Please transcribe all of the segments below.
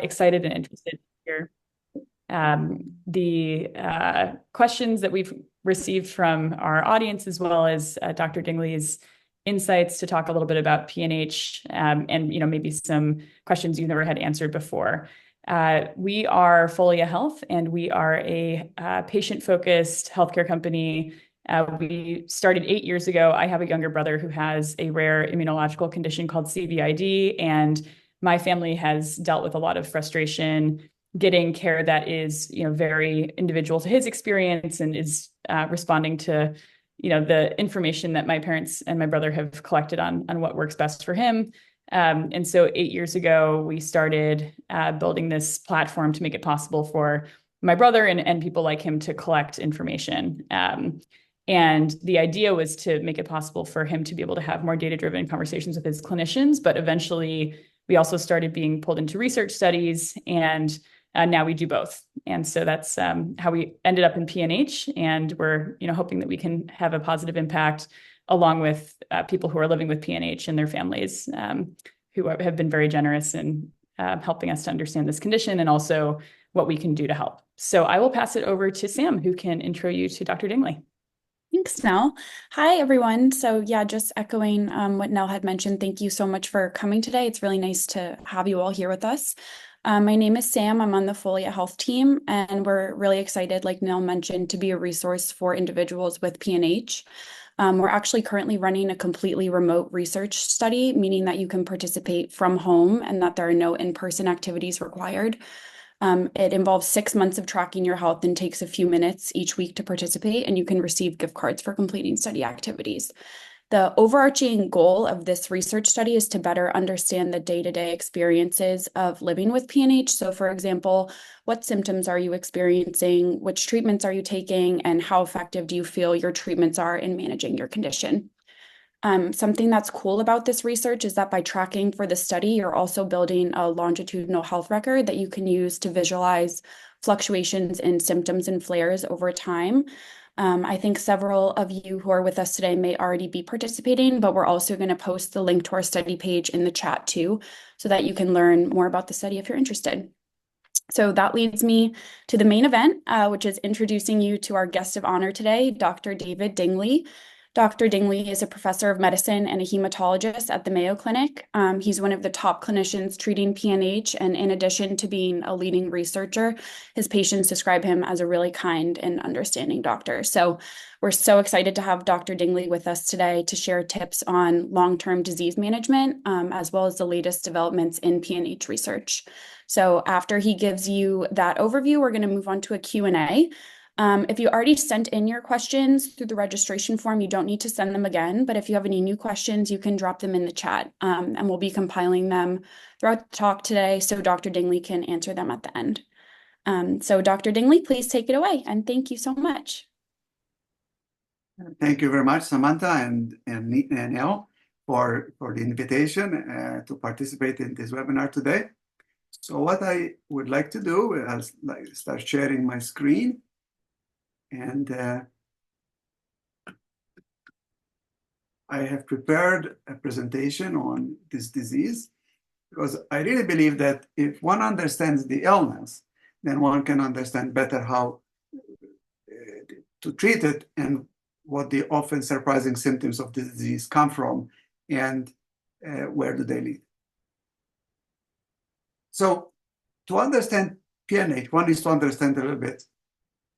excited and interested to hear the questions that we've received from our audience, as well as Dr. Dingley's insights to talk a little bit about PNH and maybe some questions you never had answered before. We are Folia Health, and we are a patient-focused healthcare company. We started 8 years ago. I have a younger brother who has a rare immunological condition called CVID, and my family has dealt with a lot of frustration getting care that is, very individual to his experience and is responding to, the information that my parents and my brother have collected on what works best for him. And so 8 years ago, we started building this platform to make it possible for my brother and people like him to collect information. And the idea was to make it possible for him to be able to have more data-driven conversations with his clinicians. But eventually, we also started being pulled into research studies, and now we do both. And so that's how we ended up in PNH. And we're hoping that we can have a positive impact along with people who are living with PNH and their families, who have been very generous in helping us to understand this condition and also what we can do to help. So I will pass it over to Sam, who can intro you to Dr. Dingli. Thanks, Nell. Hi, everyone. So yeah, just echoing what Nell had mentioned, thank you so much for coming today. It's really nice to have you all here with us. My name is Sam. I'm on the Folia Health team, and we're really excited, like Nell mentioned, to be a resource for individuals with PNH. We're actually currently running a completely remote research study, meaning that you can participate from home and that there are no in-person activities required. It involves 6 months of tracking your health and takes a few minutes each week to participate, and you can receive gift cards for completing study activities. The overarching goal of this research study is to better understand the day-to-day experiences of living with PNH. So, for example, what symptoms are you experiencing, which treatments are you taking, and how effective do you feel your treatments are in managing your condition? Something that's cool about this research is that by tracking for the study, you're also building a longitudinal health record that you can use to visualize fluctuations in symptoms and flares over time. I think several of you who are with us today may already be participating, but we're also going to post the link to our study page in the chat too, so that you can learn more about the study if you're interested. So that leads me to the main event, which is introducing you to our guest of honor today, Dr. David Dingli. Dr. Dingli is a professor of medicine and a hematologist at the Mayo Clinic. He's one of the top clinicians treating PNH, and in addition to being a leading researcher, his patients describe him as a really kind and understanding doctor. So we're so excited to have Dr. Dingli with us today to share tips on long-term disease management, as well as the latest developments in PNH research. So after he gives you that overview, we're going to move on to a Q&A. If you already sent in your questions through the registration form, you don't need to send them again. But if you have any new questions, you can drop them in the chat, and we'll be compiling them throughout the talk today so Dr. Dingli can answer them at the end. So Dr. Dingli, please take it away, and thank you so much. Thank you very much, Samantha and Neil, for the invitation to participate in this webinar today. So what I would like to do is start sharing my screen. And I have prepared a presentation on this disease because I really believe that if one understands the illness, then one can understand better how to treat it and what the often surprising symptoms of the disease come from and where do they lead. So to understand PNH, one needs to understand a little bit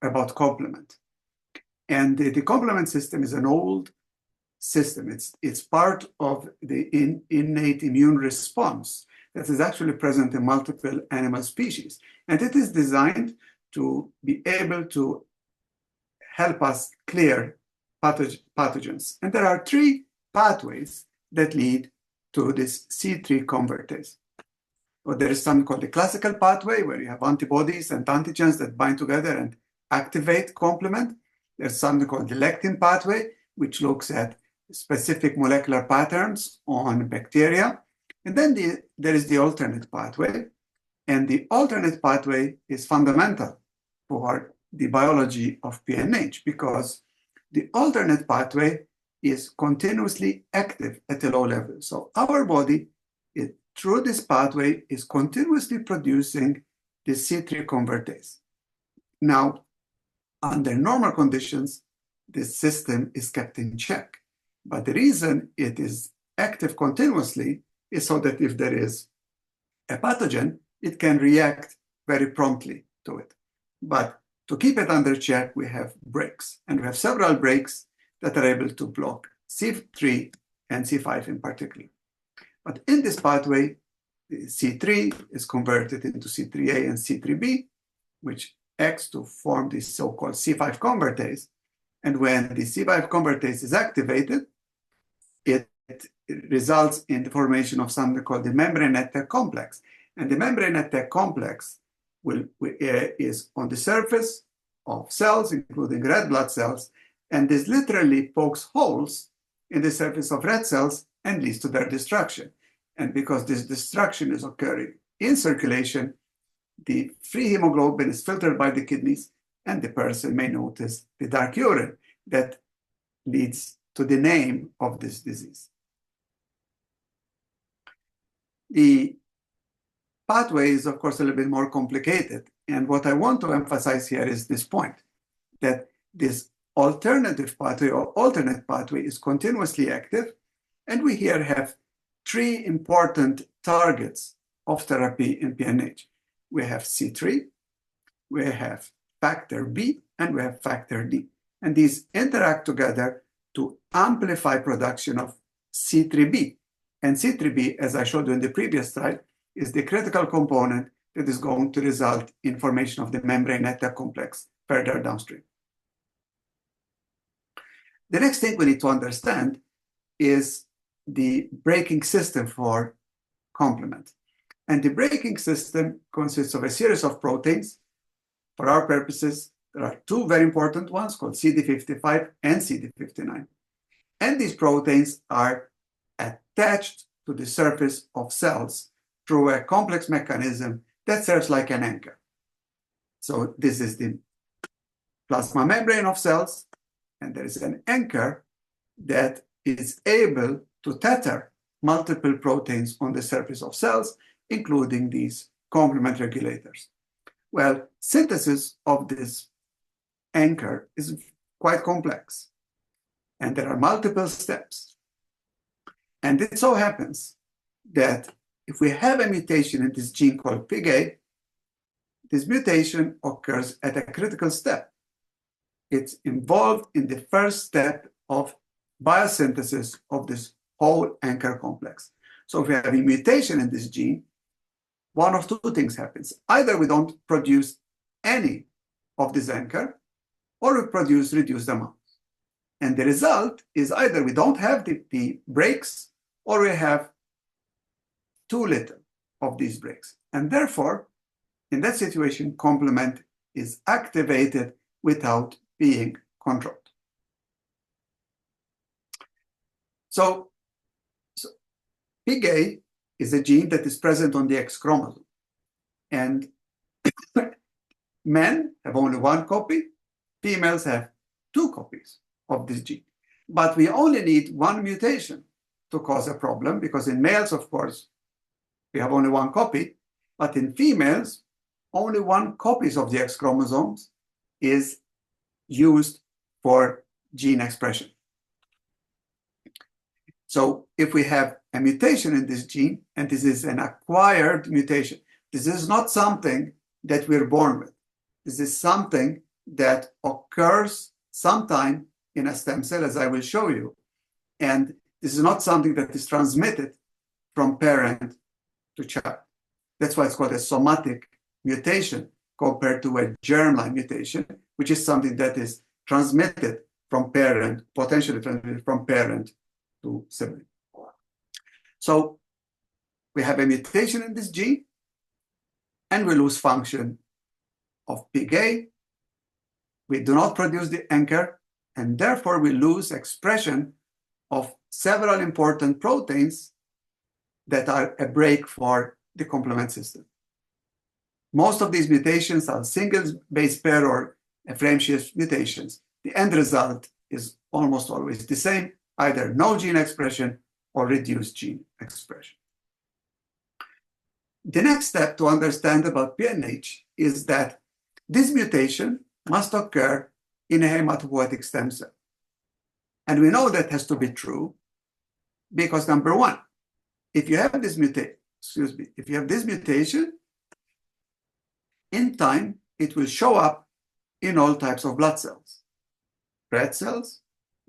about complement. And the complement system is an old system. It's part of the innate immune response that is actually present in multiple animal species. And it is designed to be able to help us clear pathogens. And there are 3 pathways that lead to this C3 convertase. Well, there is something called the classical pathway, where you have antibodies and antigens that bind together and activate complement. There's something called the lectin pathway, which looks at specific molecular patterns on bacteria. And then there is the alternate pathway. And the alternate pathway is fundamental for the biology of PNH because the alternate pathway is continuously active at a low level. So our body, it through this pathway is continuously producing the C3 convertase. Now, under normal conditions, this system is kept in check. But the reason it is active continuously is so that if there is a pathogen, it can react very promptly to it. But to keep it under check, we have breaks. And we have several breaks that are able to block C3 and C5 in particular. But in this pathway, C3 is converted into C3a and C3b, which acts to form this so-called C5 convertase. And when the C5 convertase is activated, it results in the formation of something called the membrane attack complex. And the membrane attack complex is on the surface of cells, including red blood cells, and this literally pokes holes in the surface of red cells and leads to their destruction. And because this destruction is occurring in circulation, the free hemoglobin is filtered by the kidneys, and the person may notice the dark urine that leads to the name of this disease. The pathway is, of course, a little bit more complicated. And what I want to emphasize here is this point, that this alternative pathway or alternate pathway is continuously active. And we here have three important targets of therapy in PNH. We have C3, we have factor B, and we have factor D. And these interact together to amplify production of C3b. And C3b, as I showed you in the previous slide, is the critical component that is going to result in formation of the membrane attack complex further downstream. The next thing we need to understand is the braking system for complement. And the braking system consists of a series of proteins. For our purposes, there are two very important ones called CD55 and CD59. And these proteins are attached to the surface of cells through a complex mechanism that serves like an anchor. So this is the plasma membrane of cells, and there is an anchor that is able to tether multiple proteins on the surface of cells, including these complement regulators. Well, synthesis of this anchor is quite complex, and there are multiple steps. And it so happens that if we have a mutation in this gene called PIGA, this mutation occurs at a critical step. It's involved in the first step of biosynthesis of this whole anchor complex. So if we have a mutation in this gene, one of two things happens. Either we don't produce any of this anchor, or we produce reduced amounts. And the result is either we don't have the breaks, or we have too little of these breaks. And therefore, in that situation, complement is activated without being controlled. So PIGA is a gene that is present on the X chromosome. And men have only one copy, females have two copies of this gene. But we only need one mutation to cause a problem, because in males, of course, we have only one copy, but in females, only one copy of the X chromosomes is used for gene expression. So if we have a mutation in this gene, and this is an acquired mutation, this is not something that we're born with. This is something that occurs sometime in a stem cell, as I will show you. And this is not something that is transmitted from parent to child. That's why it's called a somatic mutation compared to a germline mutation, which is something that is transmitted from parent, potentially transmitted from parent to sibling. So we have a mutation in this gene, and we lose function of PIGA. We do not produce the anchor, and therefore we lose expression of several important proteins that are a brake for the complement system. Most of these mutations are single base pair or frame shift mutations. The end result is almost always the same, either no gene expression or reduced gene expression. The next step to understand about PNH is that this mutation must occur in a hematopoietic stem cell. And we know that has to be true because number one, if you have this mutation, in time, it will show up in all types of blood cells, red cells,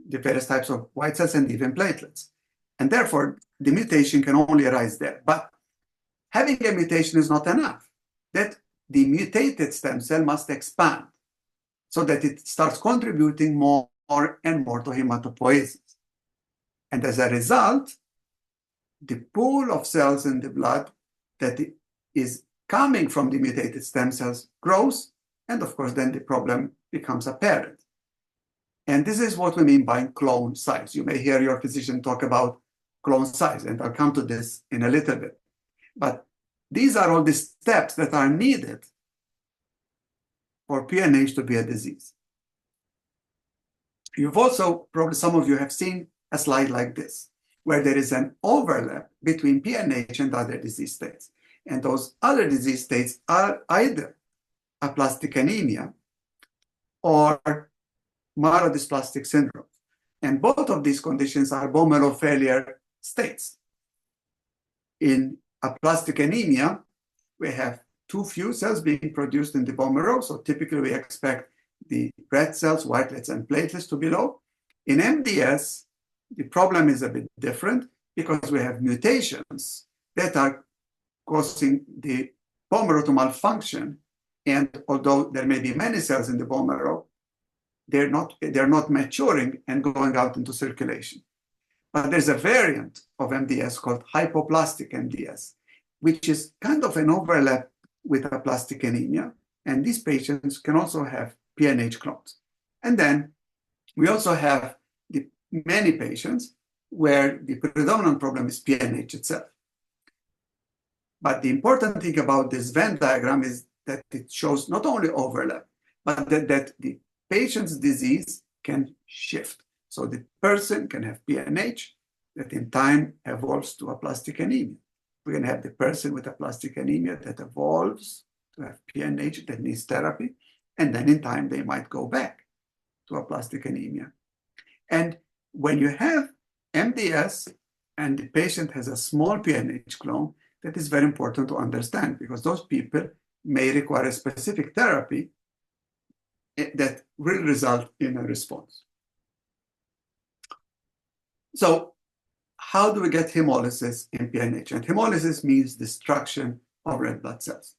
the various types of white cells, and even platelets. And therefore, the mutation can only arise there. But having a mutation is not enough. That the mutated stem cell must expand so that it starts contributing more and more to hematopoiesis. And as a result, the pool of cells in the blood that is coming from the mutated stem cells grows, and of course, then the problem becomes apparent. And this is what we mean by clone size. You may hear your physician talk about clone size, and I'll come to this in a little bit. But these are all the steps that are needed for PNH to be a disease. You've also, probably some of you have seen a slide like this, where there is an overlap between PNH and other disease states. And those other disease states are either aplastic anemia or myelodysplastic syndrome. And both of these conditions are bone marrow failure states. In aplastic anemia, we have too few cells being produced in the bone marrow, so typically we expect the red cells, whitelets, and platelets to be low. In MDS, the problem is a bit different because we have mutations that are causing the bone marrow to malfunction, and although there may be many cells in the bone marrow, they're not maturing and going out into circulation. But there's a variant of MDS called hypoplastic MDS, which is kind of an overlap with aplastic anemia. And these patients can also have PNH clones. And then we also have many patients where the predominant problem is PNH itself. But the important thing about this Venn diagram is that it shows not only overlap, but that the patient's disease can shift. So the person can have PNH that in time evolves to aplastic anemia. We can have the person with aplastic anemia that evolves to have PNH that needs therapy, and then in time they might go back to aplastic anemia. And when you have MDS and the patient has a small PNH clone, that is very important to understand because those people may require a specific therapy that will result in a response. So how do we get hemolysis in PNH? And hemolysis means destruction of red blood cells.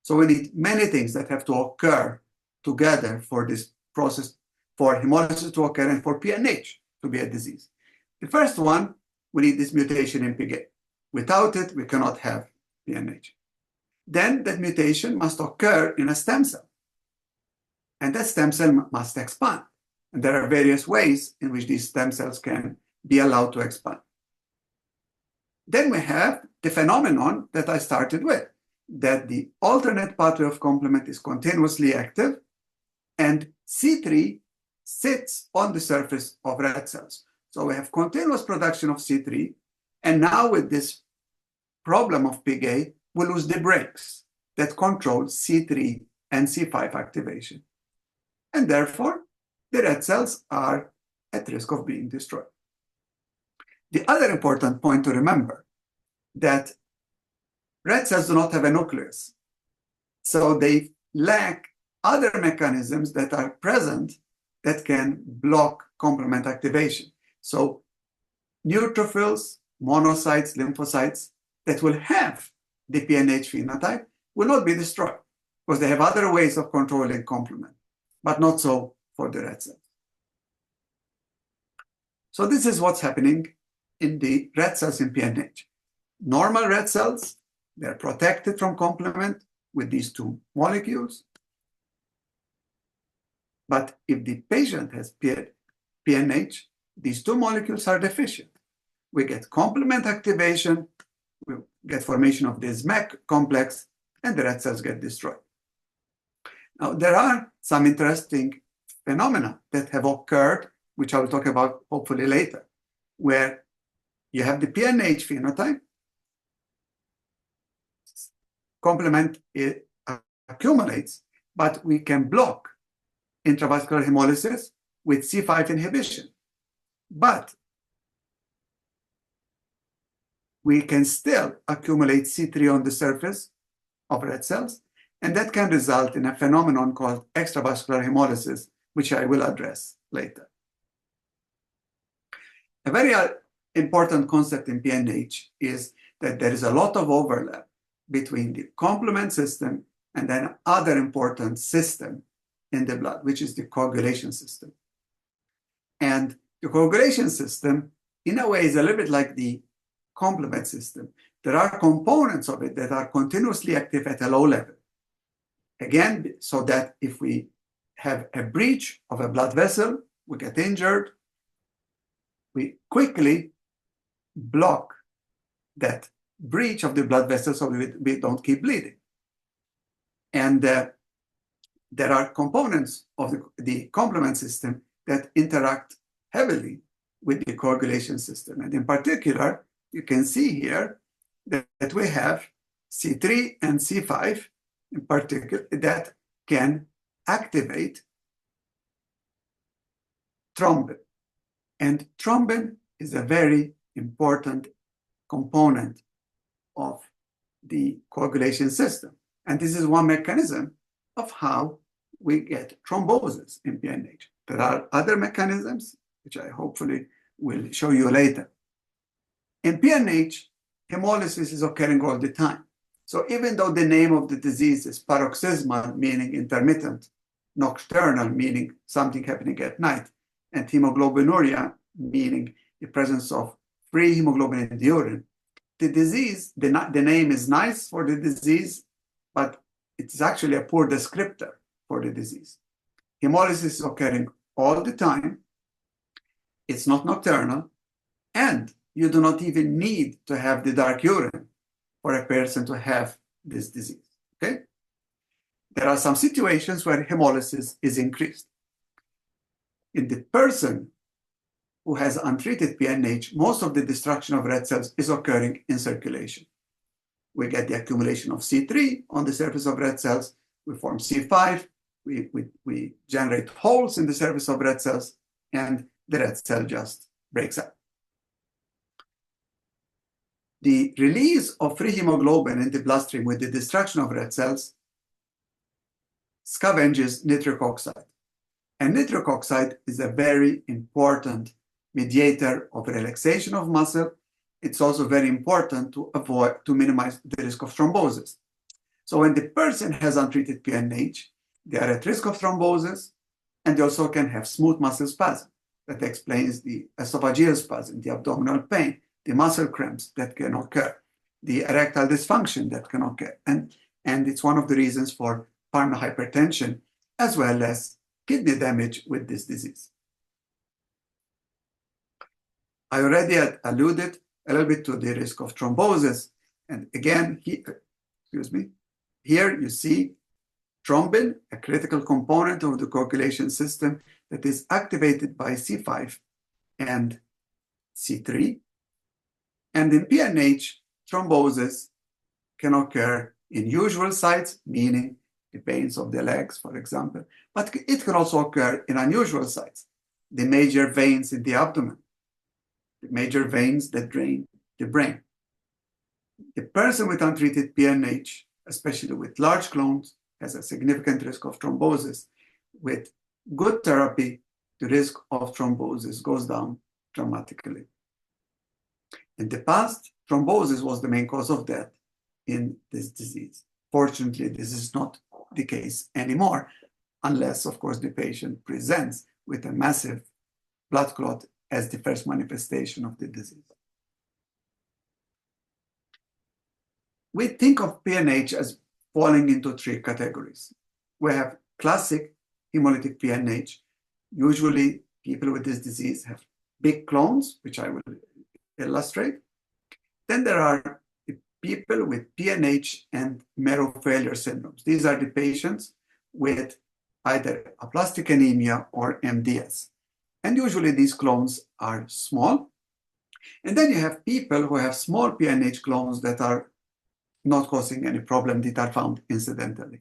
So we need many things that have to occur together for this process, for hemolysis to occur and for PNH to be a disease. The first one, we need this mutation in PIGA. Without it, we cannot have PNH. Then that mutation must occur in a stem cell. And that stem cell must expand. And there are various ways in which these stem cells can be allowed to expand. Then we have the phenomenon that I started with, that the alternate pathway of complement is continuously active, and C3 sits on the surface of red cells. So we have continuous production of C3, and now with this problem of PIGA, we lose the brakes that control C3 and C5 activation. And therefore, the red cells are at risk of being destroyed. The other important point to remember that red cells do not have a nucleus. So they lack other mechanisms that are present that can block complement activation. So neutrophils, monocytes, lymphocytes that will have the PNH phenotype will not be destroyed because they have other ways of controlling complement, but not so for the red cells. So this is what's happening in the red cells in PNH. Normal red cells, they're protected from complement with these two molecules. But if the patient has PNH, these two molecules are deficient. We get complement activation, we get formation of this MEC complex, and the red cells get destroyed. Now, there are some interesting phenomena that have occurred, which I will talk about hopefully later, where you have the PNH phenotype, complement accumulates, but we can block intravascular hemolysis with C5 inhibition. But we can still accumulate C3 on the surface of red cells, and that can result in a phenomenon called extravascular hemolysis, which I will address later. A very important concept in PNH is that there is a lot of overlap between the complement system and then other important system in the blood, which is the coagulation system. And the coagulation system, in a way, is a little bit like the complement system. There are components of it that are continuously active at a low level. Again, so that if we have a breach of a blood vessel, we get injured, we quickly block that breach of the blood vessel so we don't keep bleeding. And there are components of the complement system that interact heavily with the coagulation system. And in particular, you can see here that we have C3 and C5 in particular that can activate thrombin. And thrombin is a very important component of the coagulation system. And this is one mechanism of how we get thrombosis in PNH. There are other mechanisms, which I hopefully will show you later. In PNH, hemolysis is occurring all the time. So even though the name of the disease is paroxysmal, meaning intermittent, nocturnal, meaning something happening at night, and hemoglobinuria, meaning the presence of free hemoglobin in the urine, the disease, the name is nice for the disease, but it's actually a poor descriptor for the disease. Hemolysis is occurring all the time. It's not nocturnal, and you do not even need to have the dark urine for a person to have this disease, okay? There are some situations where hemolysis is increased. In the person who has untreated PNH, most of the destruction of red cells is occurring in circulation. We get the accumulation of C3 on the surface of red cells, we form C5, we generate holes in the surface of red cells, and the red cell just breaks up. The release of free hemoglobin in the bloodstream with the destruction of red cells scavenges nitric oxide. And nitric oxide is a very important mediator of relaxation of muscle. It's also very important to minimize the risk of thrombosis. So when the person has untreated PNH, they are at risk of thrombosis, and they also can have smooth muscle spasm. That explains the esophageal spasm, the abdominal pain, the muscle cramps that can occur, the erectile dysfunction that can occur. And it's one of the reasons for pulmonary hypertension, as well as kidney damage with this disease. I already had alluded a little bit to the risk of thrombosis. And again, here you see thrombin, a critical component of the coagulation system that is activated by C5 and C3. And in PNH, thrombosis can occur in usual sites, meaning the veins of the legs, for example, but it can also occur in unusual sites, the major veins in the abdomen, the major veins that drain the brain. The person with untreated PNH, especially with large clones, has a significant risk of thrombosis. With good therapy, the risk of thrombosis goes down dramatically. In the past, thrombosis was the main cause of death in this disease. Fortunately, this is not the case anymore, unless, of course, the patient presents with a massive blood clot as the first manifestation of the disease. We think of PNH as falling into three categories. We have classic hemolytic PNH. Usually, people with this disease have big clones, which I will illustrate. Then there are the people with PNH and marrow failure syndromes. These are the patients with either aplastic anemia or MDS. And usually these clones are small. And then you have people who have small PNH clones that are not causing any problem that are found incidentally.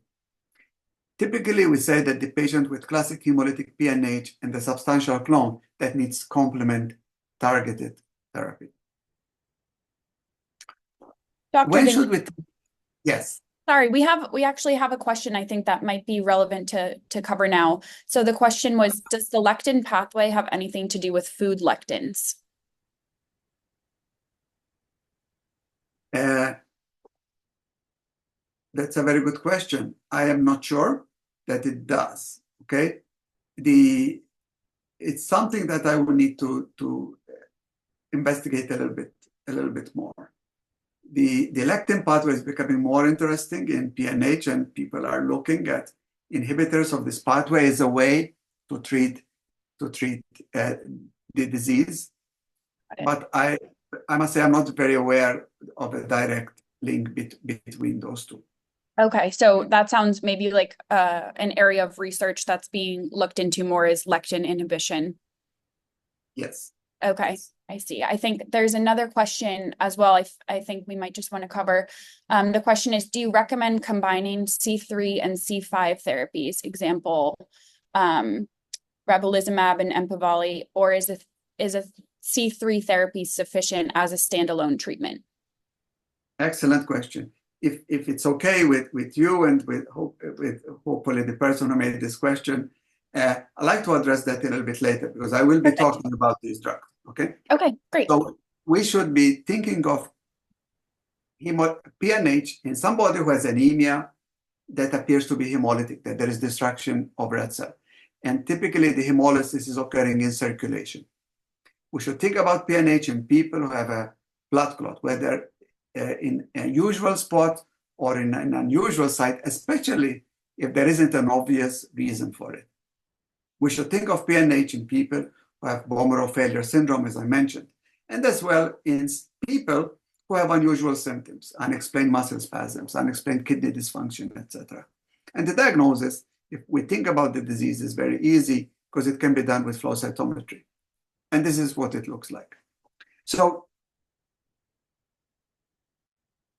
Typically, we say that the patient with classic hemolytic PNH and the substantial clone that needs complement targeted therapy. Dr. When Dingli, should we? Yes. sorry, we actually have a question I think that might be relevant to cover now. So the question was, does the lectin pathway have anything to do with food lectins? That's a very good question. I am not sure that it does. Okay, it's something that I will need to investigate a little bit more. The lectin pathway is becoming more interesting in PNH, and people are looking at inhibitors of this pathway as a way to treat the disease. But I must say I'm not very aware of a direct link between those two. Okay, so that sounds maybe like an area of research that's being looked into more is lectin inhibition. Yes. Okay, I see. I think there's another question as well. I think we might just want to cover. The question is, do you recommend combining C3 and C5 therapies, example, ravulizumab and Empaveli, or is a C3 therapy sufficient as a standalone treatment? Excellent question. If it's okay with you and with hopefully the person who made this question, I'd like to address that a little bit later because I will be talking about these drugs. Okay. Okay, great. So we should be thinking of PNH in somebody who has anemia that appears to be hemolytic, that there is destruction of red cell, and typically the hemolysis is occurring in circulation. We should think about PNH in people who have a blood clot, whether in a usual spot or in an unusual site, especially if there isn't an obvious reason for it. We should think of PNH in people who have bone marrow failure syndrome, as I mentioned, and as well in people who have unusual symptoms, unexplained muscle spasms, unexplained kidney dysfunction, etc. And the diagnosis, if we think about the disease, is very easy because it can be done with flow cytometry. And this is what it looks like. So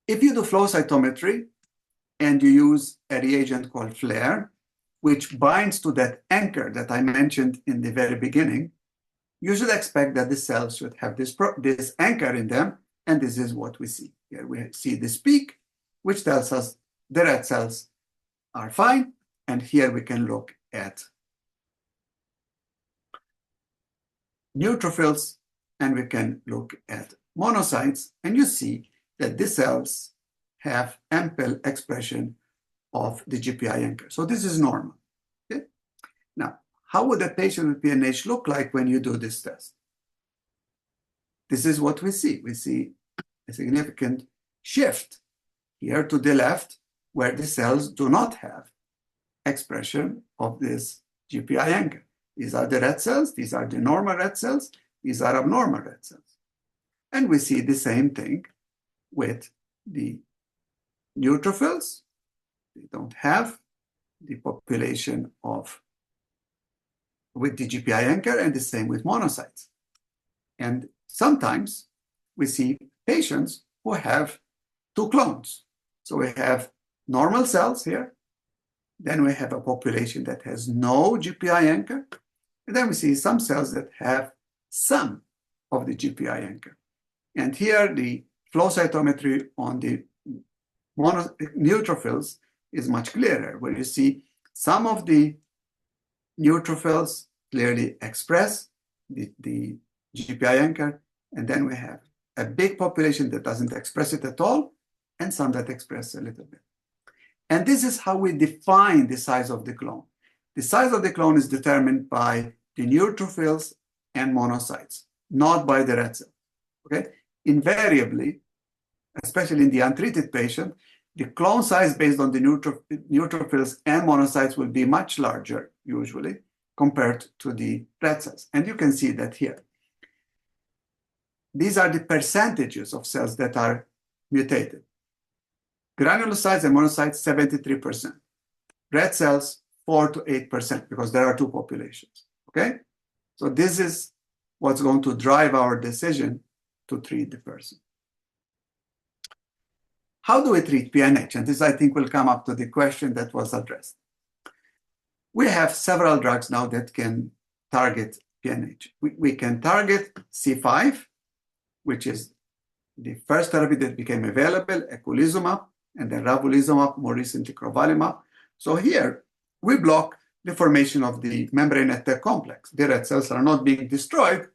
if you do flow cytometry and you use a reagent called FLAIR, which binds to that anchor that I mentioned in the very beginning, you should expect that the cells should have this anchor in them, and this is what we see. Here we see this peak, which tells us the red cells are fine, and here we can look at neutrophils, and we can look at monocytes, and you see that the cells have ample expression of the GPI anchor. So this is normal. Okay? Now, how would a patient with PNH look like when you do this test? This is what we see. We see a significant shift here to the left where the cells do not have expression of this GPI anchor. These are the red cells. These are the normal red cells. These are abnormal red cells. And we see the same thing with the neutrophils. They don't have the population with the GPI anchor, and the same with monocytes. And sometimes we see patients who have two clones. So we have normal cells here. Then we have a population that has no GPI anchor. And then we see some cells that have some of the GPI anchor. And here the flow cytometry on the neutrophils is much clearer, where you see some of the neutrophils clearly express the GPI anchor, and then we have a big population that doesn't express it at all, and some that express a little bit. And this is how we define the size of the clone. The size of the clone is determined by the neutrophils and monocytes, not by the red cell. Okay? Invariably, especially in the untreated patient, the clone size based on the neutrophils and monocytes will be much larger, usually, compared to the red cells. And you can see that here. These are the percentages of cells that are mutated. Granulocytes and monocytes, 73%. Red cells, 4 to 8%, because there are two populations. Okay? So this is what's going to drive our decision to treat the person. how do we treat PNH? And this, I think, will come up to the question that was addressed. We have several drugs now that can target PNH. We can target C5, which is the first therapy that became available, eculizumab, and then ravulizumab, more recently crovalimab. So here, we block the formation of the membrane attack complex. The red cells are not being destroyed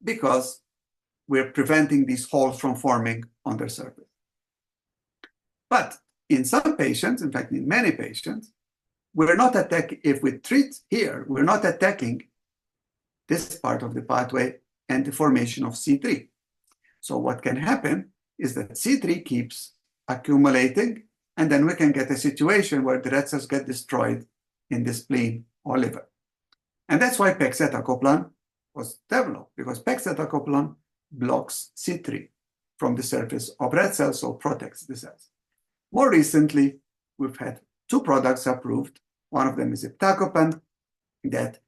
because we're preventing these holes from forming on their surface. But in some patients, in fact, in many patients, we're not attacking, if we treat here, we're not attacking this part of the pathway and the formation of C3. So what can happen is that C3 keeps accumulating, and then we can get a situation where the red cells get destroyed in the spleen or liver. And that's why pegcetacoplan was developed, because pegcetacoplan blocks C3 from the surface of red cells, so protects the cells. More recently, we've had 2 products approved. One of them is iptacopan, that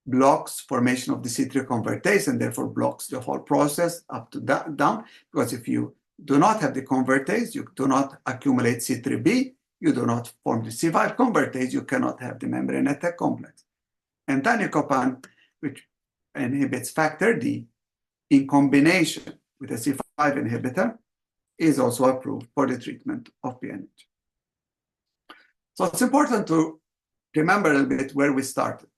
blocks formation of the C3 convertase and therefore blocks the whole process up to down, because if you do not have the convertase, you do not accumulate C3b, you do not form the C5 convertase, you cannot have the membrane attack complex. And danicopan, which inhibits factor D in combination with a C5 inhibitor, is also approved for the treatment of PNH. So it's important to remember a little bit where we started.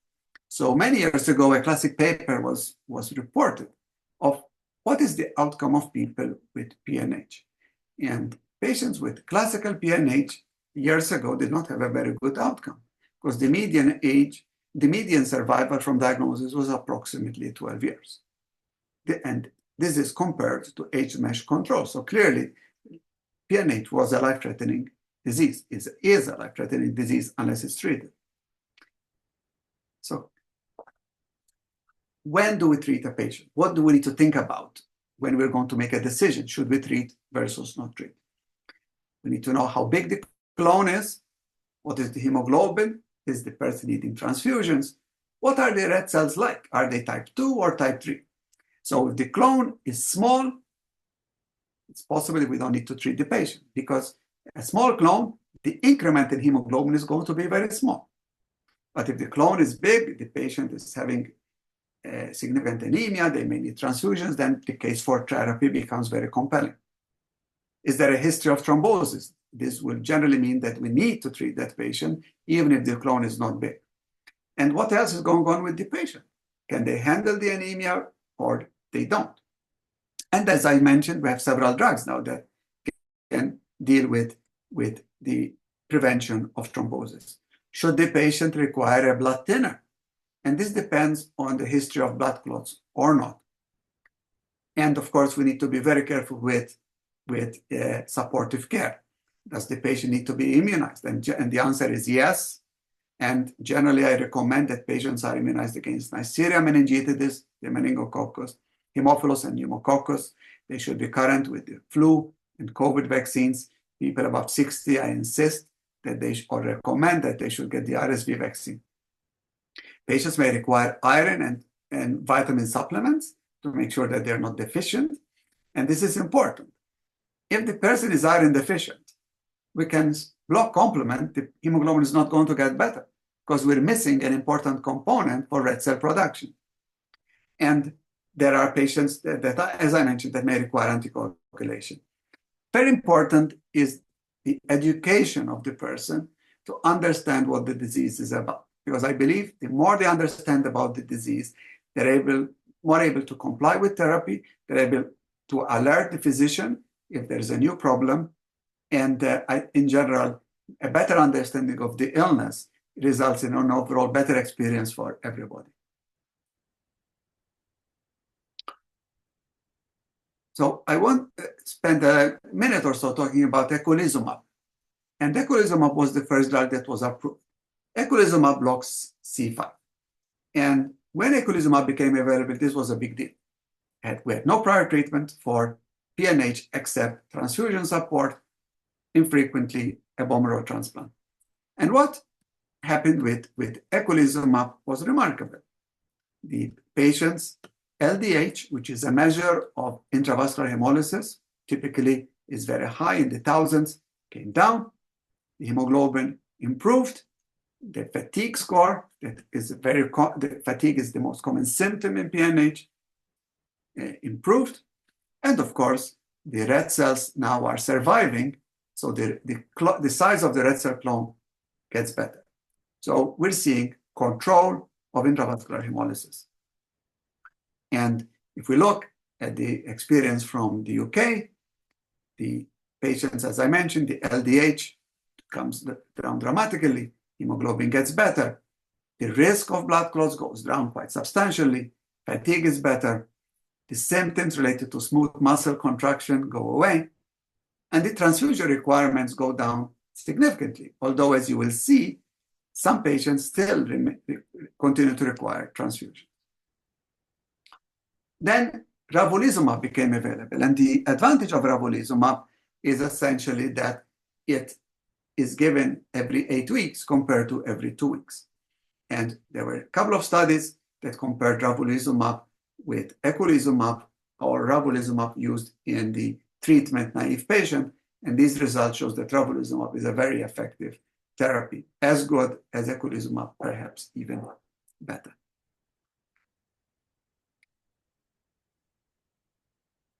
So many years ago, a classic paper was reported of what is the outcome of people with PNH. And patients with classical PNH years ago did not have a very good outcome, because the median survival from diagnosis was approximately 12 years. And this is compared to age-matched control. So clearly, PNH was a life-threatening disease, is a life-threatening disease unless it's treated. So when do we treat a patient? What do we need to think about when we're going to make a decision? Should we treat versus not treat? We need to know how big the clone is. What is the hemoglobin? Is the person needing transfusions? What are the red cells like? Are they type 2 or type 3? So if the clone is small, it's possible we don't need to treat the patient, because a small clone, the increment in hemoglobin is going to be very small. But if the clone is big, the patient is having significant anemia, they may need transfusions, then the case for therapy becomes very compelling. Is there a history of thrombosis? This will generally mean that we need to treat that patient, even if the clone is not big. And what else is going on with the patient? Can they handle the anemia or they don't? And as I mentioned, we have several drugs now that can deal with the prevention of thrombosis. Should the patient require a blood thinner? And this depends on the history of blood clots or not. And of course, we need to be very careful with supportive care. Does the patient need to be immunized? And the answer is yes. And generally, I recommend that patients are immunized against Neisseria meningitidis, the meningococcus, Haemophilus, and pneumococcus. They should be current with the flu and COVID vaccines. People above 60, I insist that they or recommend that they should get the RSV vaccine. Patients may require iron and vitamin supplements to make sure that they're not deficient. And this is important. If the person is iron deficient, we can block complement. The hemoglobin is not going to get better because we're missing an important component for red cell production. And there are patients that, as I mentioned, that may require anticoagulation. Very important is the education of the person to understand what the disease is about. Because I believe the more they understand about the disease, they're more able to comply with therapy, they're able to alert the physician if there's a new problem, and in general, a better understanding of the illness results in an overall better experience for everybody. So I want to spend a minute or so talking about eculizumab. And eculizumab was the first drug that was approved. Eculizumab blocks C5. And when eculizumab became available, this was a big deal. We had no prior treatment for PNH except transfusion support, infrequently a bone marrow transplant. And what happened with eculizumab was remarkable. The patient's LDH, which is a measure of intravascular hemolysis, typically is very high in the thousands, came down. The hemoglobin improved. The fatigue score, that is the fatigue is the most common symptom in PNH, improved. And of course, the red cells now are surviving, so the size of the red cell clone gets better. So we're seeing control of intravascular hemolysis. And if we look at the experience from the UK, the patients, as I mentioned, the LDH comes down dramatically, hemoglobin gets better, the risk of blood clots goes down quite substantially, fatigue is better, the symptoms related to smooth muscle contraction go away, and the transfusion requirements go down significantly. Although, as you will see, some patients still continue to require transfusion. Then ravulizumab became available, and the advantage of ravulizumab is essentially that it is given every 8 weeks compared to every 2 weeks. And there were a couple of studies that compared ravulizumab with eculizumab or ravulizumab used in the treatment-naive patient, and these results shows that ravulizumab is a very effective therapy, as good as eculizumab, perhaps even better.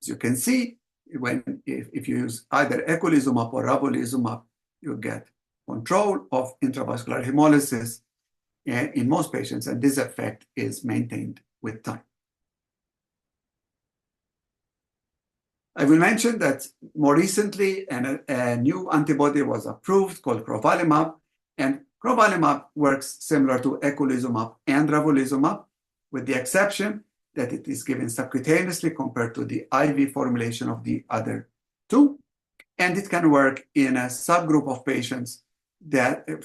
As you can see, if you use either eculizumab or ravulizumab, you get control of intravascular hemolysis in most patients, and this effect is maintained with time. I will mention that more recently a new antibody was approved called crovalimab, and crovalimab works similar to eculizumab and ravulizumab, with the exception that it is given subcutaneously compared to the IV formulation of the other two, and it can work in a subgroup of patients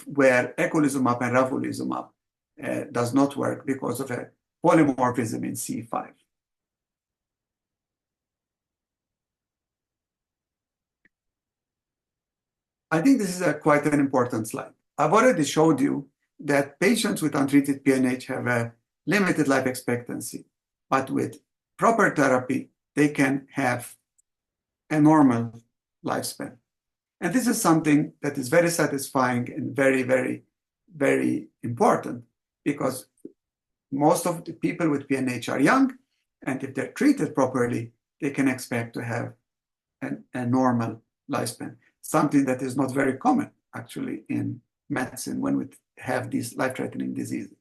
where eculizumab and ravulizumab does not work because of a polymorphism in C5. I think this is quite an important slide. I've already showed you that patients with untreated PNH have a limited life expectancy, but with proper therapy, they can have a normal lifespan. And this is something that is very satisfying and very, very, very important, because most of the people with PNH are young, and if they're treated properly, they can expect to have a normal lifespan, something that is not very common, actually, in medicine when we have these life-threatening diseases.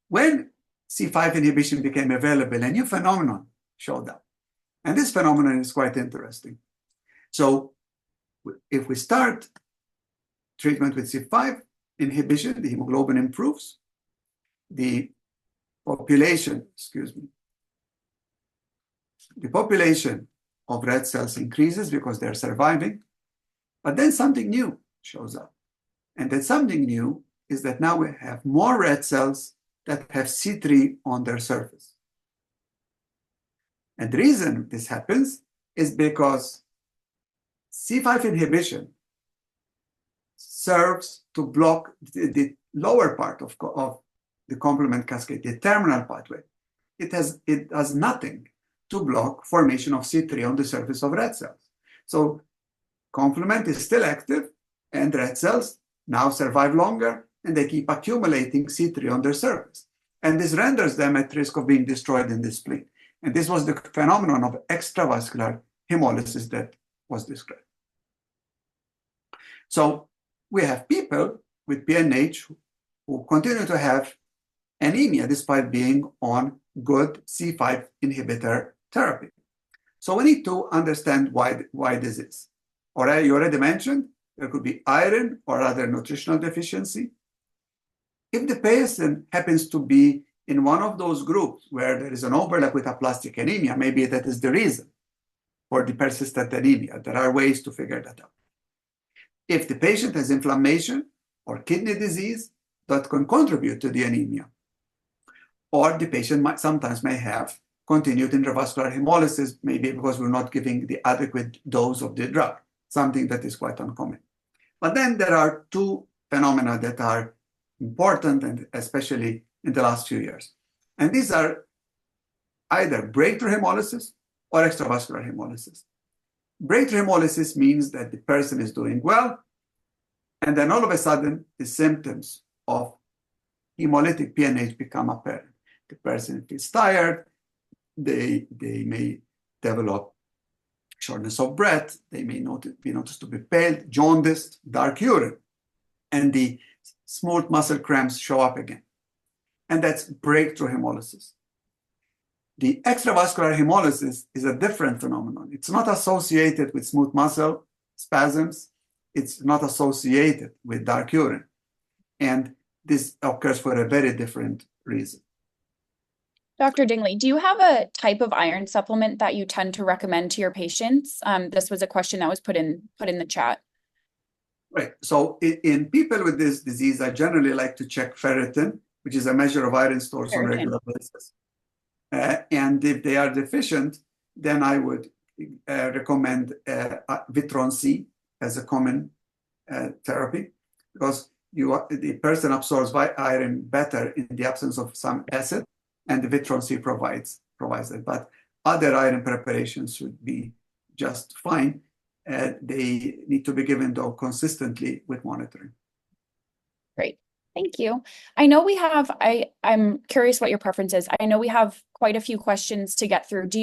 When C5 inhibition became available, a new phenomenon showed up. And this phenomenon is quite interesting. So if we start treatment with C5 inhibition, the hemoglobin improves, the population of red cells increases because they're surviving, but then something new shows up. And that something new is that now we have more red cells that have C3 on their surface. And the reason this happens is because C5 inhibition serves to block the lower part of the complement cascade, the terminal pathway. It does nothing to block formation of C3 on the surface of red cells. So complement is still active, and red cells now survive longer, and they keep accumulating C3 on their surface. And this renders them at risk of being destroyed in the spleen. And this was the phenomenon of extravascular hemolysis that was described. So we have people with PNH who continue to have anemia despite being on good C5 inhibitor therapy. So we need to understand why this is. You already mentioned there could be iron or other nutritional deficiency. If the patient happens to be in one of those groups where there is an overlap with aplastic anemia, maybe that is the reason for the persistent anemia. There are ways to figure that out. If the patient has inflammation or kidney disease, that can contribute to the anemia. Or the patient sometimes may have continued intravascular hemolysis, maybe because we're not giving the adequate dose of the drug, something that is quite uncommon. But then there are two phenomena that are important, and especially in the last few years. And these are either breakthrough hemolysis, or extravascular hemolysis. Breakthrough hemolysis means that the person is doing well, and then all of a sudden, the symptoms of hemolytic PNH become apparent. The person feels tired, they may develop shortness of breath, they may be noticed to be pale, jaundiced, dark urine, and the smooth muscle cramps show up again. And that's breakthrough hemolysis. The extravascular hemolysis is a different phenomenon. It's not associated with smooth muscle spasms. It's not associated with dark urine. And this occurs for a very different reason. Dr. Dingli, do you have a type of iron supplement that you tend to recommend to your patients? This was a question that was put in the chat. Right. So in people with this disease, I generally like to check ferritin, which is a measure of iron stores on a regular basis. And if they are deficient, then I would recommend Vitron C as a common therapy, because the person absorbs iron better in the absence of some acid, and the Vitron C provides it. But other iron preparations should be just fine. They need to be given, though, consistently with monitoring. Great. Thank you. I know we have, I'm curious what your preference is. I know we have quite a few questions to get through. Do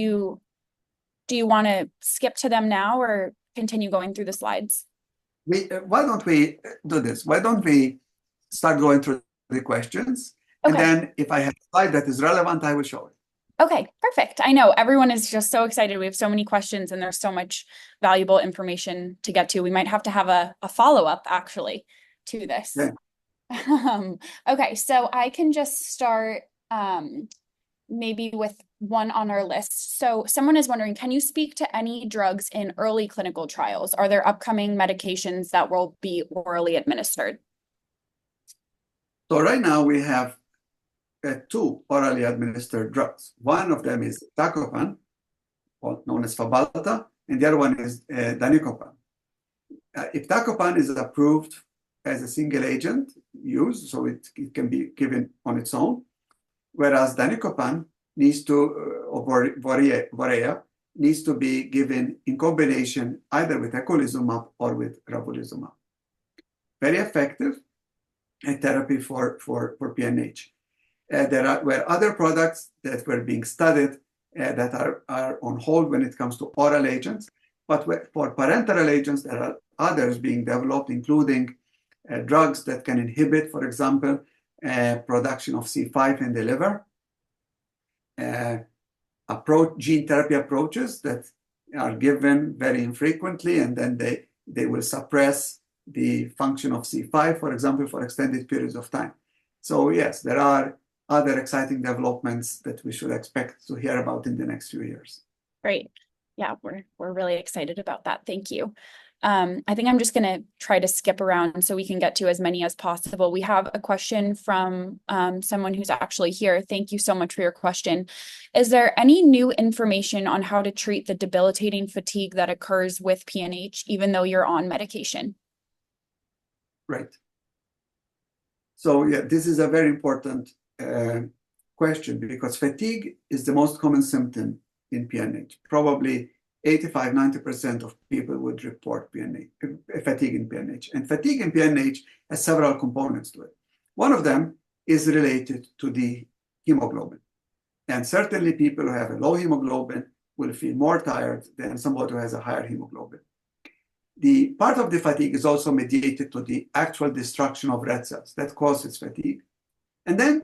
you want to skip to them now or continue going through the slides? Why don't we do this? Why don't we start going through the questions? Okay. And then if I have a slide that is relevant, I will show it. Okay, perfect. I know everyone is just so excited. We have so many questions and there's so much valuable information to get to. We might have to have a follow-up actually to this. Yeah. Okay, so I can just start maybe with one on our list. So someone is wondering, can you speak to any drugs in early clinical trials? Are there upcoming medications that will be orally administered? So right now we have two orally administered drugs. One of them is iptacopan, known as Fabhalta, and the other one is danicopan. Iptacopan is approved as a single agent use, so it can be given on its own, whereas danicopan needs to, or Vorea, needs to be given in combination either with eculizumab or with ravulizumab. Very effective therapy for PNH. There were other products that were being studied that are on hold when it comes to oral agents, but for parenteral agents, there are others being developed, including drugs that can inhibit, for example, production of C5 in the liver, gene therapy approaches that are given very infrequently, and then they will suppress the function of C5, for example, for extended periods of time. So yes, there are other exciting developments that we should expect to hear about in the next few years. Great. Yeah, we're really excited about that. Thank you. I think I'm just going to try to skip around so we can get to as many as possible. We have a question from someone who's actually here. Thank you so much for your question. Is there any new information on how to treat the debilitating fatigue that occurs with PNH, even though you're on medication? Right. So yeah, this is a very important question, because fatigue is the most common symptom in PNH. Probably 85–90% of people would report fatigue in PNH. And fatigue in PNH has several components to it. One of them is related to the hemoglobin. And certainly people who have a low hemoglobin will feel more tired than somebody who has a higher hemoglobin. The part of the fatigue is also mediated to the actual destruction of red cells that causes fatigue. And then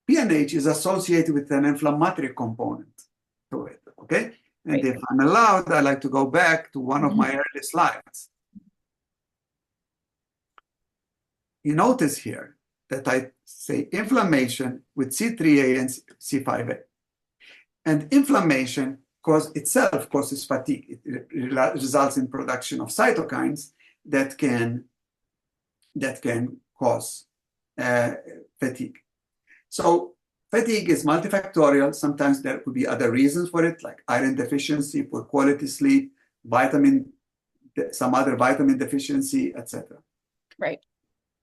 PNH is associated with an inflammatory component to it, okay? And if I'm allowed, I'd like to go back to one of my early slides. You notice here that I say inflammation with C3a and C5a. And inflammation itself causes fatigue. It results in production of cytokines that can cause fatigue. So fatigue is multifactorial. Sometimes there could be other reasons for it, like iron deficiency, poor quality sleep, some other vitamin deficiency, etc. Right.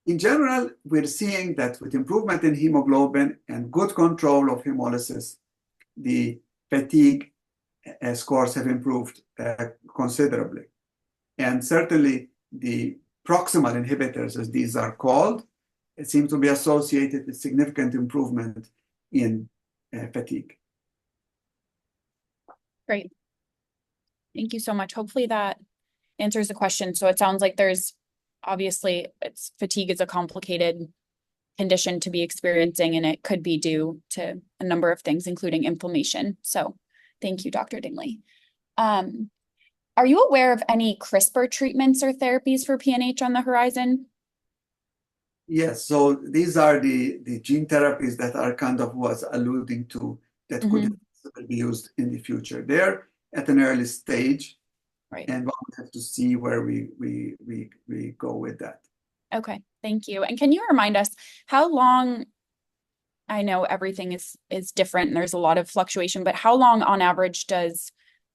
In general, we're seeing that with improvement in hemoglobin and good control of hemolysis, the fatigue scores have improved considerably. And certainly the proximal inhibitors, as these are called, it seems to be associated with significant improvement in fatigue. Great. Thank you so much. Hopefully that answers the question. So it sounds like there's obviously fatigue is a complicated condition to be experiencing, and it could be due to a number of things, including inflammation. So thank you, Dr. Dingli. Are you aware of any CRISPR treatments or therapies for PNH on the horizon? Yes, so these are the gene therapies that are kind of was alluding to that could be used in the future. They're at an early stage, right? And we'll have to see where we go with that. Okay, thank you. And can you remind us how long? I know everything is different and there's a lot of fluctuation, but how long on average does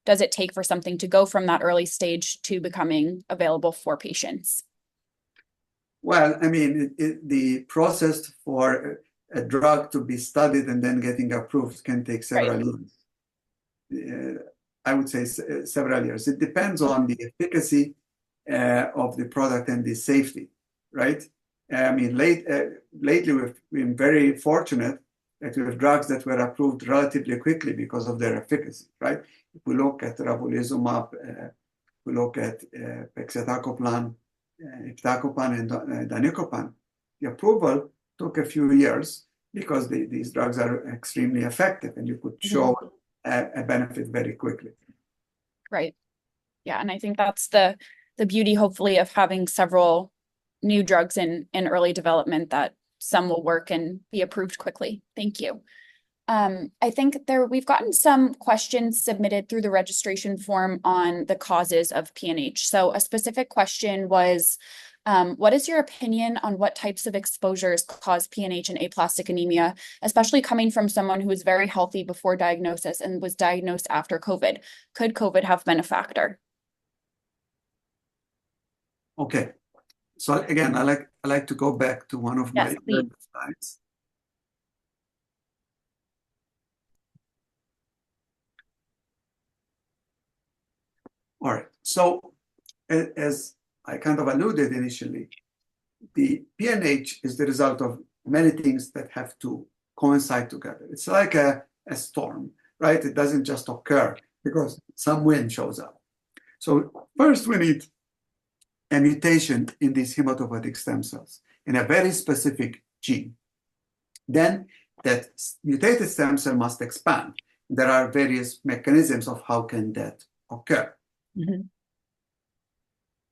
it take for something to go from that early stage to becoming available for patients? Well, I mean, the process for a drug to be studied and then getting approved can take several years. I would say several years. It depends on the efficacy of the product and the safety, right? I mean, lately we've been very fortunate that we have drugs that were approved relatively quickly because of their efficacy, right? If we look at ravulizumab, we look at pegcetacoplan, iptacopan, and danicopan, the approval took a few years because these drugs are extremely effective and you could show a benefit very quickly. Right. Yeah, and I think that's the beauty, hopefully, of having several new drugs in early development, that some will work and be approved quickly. Thank you. I think we've gotten some questions submitted through the registration form on the causes of PNH. So a specific question was, what is your opinion on what types of exposures cause PNH and aplastic anemia, especially coming from someone who was very healthy before diagnosis and was diagnosed after COVID? Could COVID have been a factor? Okay. So again, I like to go back to one of my slides. All right. So as I kind of alluded initially, the PNH is the result of many things that have to coincide together. It's like a storm, right? It doesn't just occur because some wind shows up. So first we need a mutation in these hematopoietic stem cells in a very specific gene. Then that mutated stem cell must expand. There are various mechanisms of how can that occur.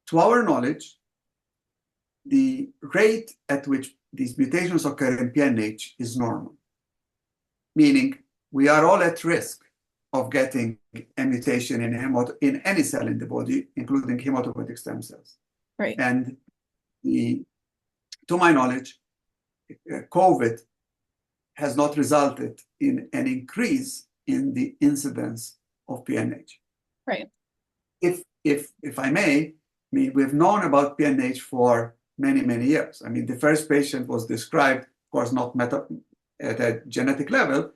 To our knowledge, the rate at which these mutations occur in PNH is normal, meaning we are all at risk of getting a mutation in any cell in the body, including hematopoietic stem cells. Right. And to my knowledge, COVID has not resulted in an increase in the incidence of PNH. Right. If I may, I mean, we've known about PNH for many, many years. I mean, the first patient was described, of course, not at a genetic level,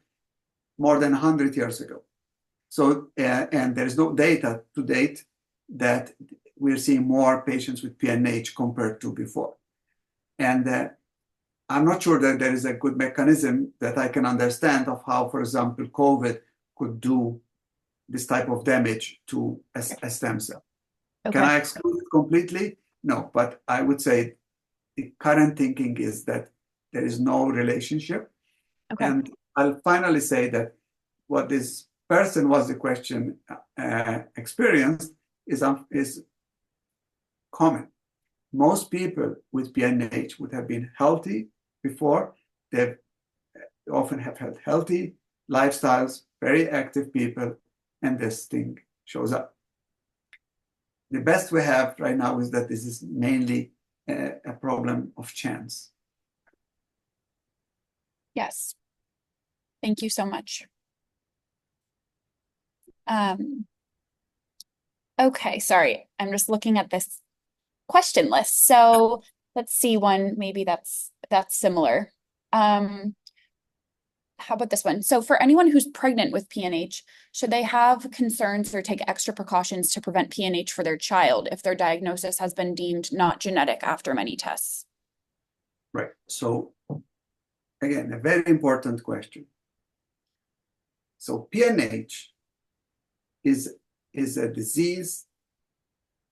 more than 100 years ago. So, and there's no data to date that we're seeing more patients with PNH compared to before. And I'm not sure that there is a good mechanism that I can understand of how, for example, COVID could do this type of damage to a stem cell. Okay. Can I exclude it completely? No, but I would say the current thinking is that there is no relationship. Okay. And I'll finally say that what this person was the question experienced is common. Most people with PNH would have been healthy before. They often have had healthy lifestyles, very active people, and this thing shows up. The best we have right now is that this is mainly a problem of chance. Yes. Thank you so much. Okay, sorry. I'm just looking at this question list. So let's see one maybe that's similar. how about this one? So for anyone who's pregnant with PNH, should they have concerns or take extra precautions to prevent PNH for their child if their diagnosis has been deemed not genetic after many tests? Right. So again, a very important question. So PNH is a disease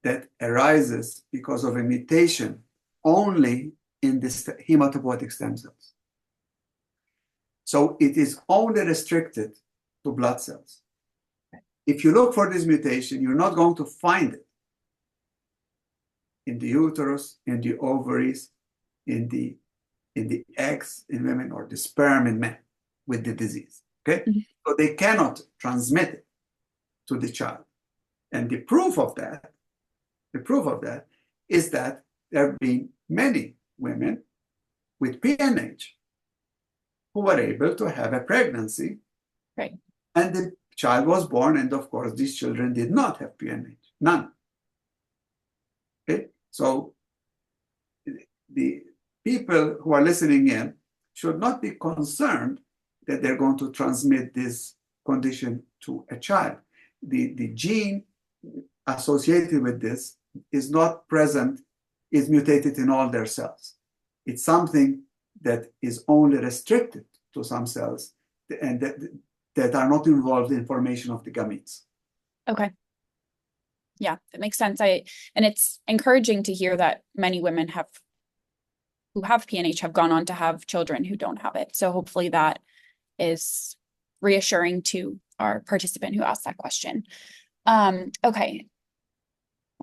that arises because of a mutation only in the hematopoietic stem cells. So it is only restricted to blood cells. If you look for this mutation, you're not going to find it in the uterus, in the ovaries, in the eggs in women, or the sperm in men with the disease. Okay? Mm-hmm. So they cannot transmit it to the child. And the proof of that is that there have been many women with PNH who were able to have a pregnancy. Right. And the child was born, and of course, these children did not have PNH, none. Okay? So the people who are listening in should not be concerned that they're going to transmit this condition to a child. The gene associated with this is not present, is mutated in all their cells. It's something that is only restricted to some cells and that are not involved in formation of the gametes. Okay. Yeah, that makes sense. And it's encouraging to hear that many women who have PNH have gone on to have children who don't have it. So hopefully that is reassuring to our participant who asked that question. Okay.